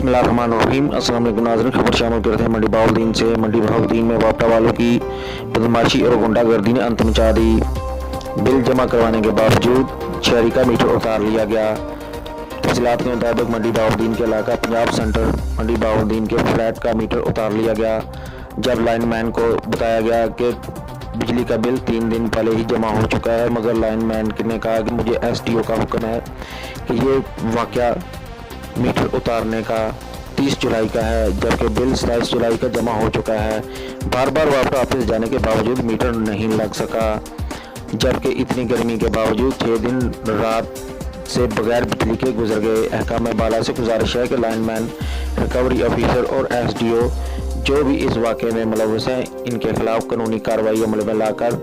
بسم اللہ الرحمن الرحیم۔ السلام علیکم ناظرین، خبر شامل کرتے ہیں منڈی باوجود سے۔ منڈی بہاوالدین میں واپڈا والوں کی بدماشی اور غنڈہ گردی نے انت مچا دی۔ بل جمع کروانے کے باوجود شہری کا میٹر اتار لیا گیا۔ تفصیلات کے مطابق منڈی بہاوالدین کے علاقہ پنجاب سینٹر منڈی بہاوالدین کے فلیٹ کا میٹر اتار لیا گیا، جب لائن مین کو بتایا گیا کہ بجلی کا بل 3 دن پہلے ہی جمع ہو چکا ہے، مگر لائن مین نے کہا کہ مجھے ایس ڈی او کا حکم ہے کہ یہ واقعہ میٹر اتارنے کا 30 جولائی کا ہے، جبکہ بل 27 جولائی کا جمع ہو چکا ہے۔ بار بار واپڈا آفس جانے کے باوجود میٹر نہیں لگ سکا، جبکہ اتنی گرمی کے باوجود 6 دن رات سے بغیر بجلی کے گزر گئے۔ حکام بالا سے گزارش ہے کہ لائن مین، ریکوری آفیسر اور ایس ڈی او جو بھی اس واقعے میں ملوث ہیں، ان کے خلاف قانونی کارروائی عمل میں لا کر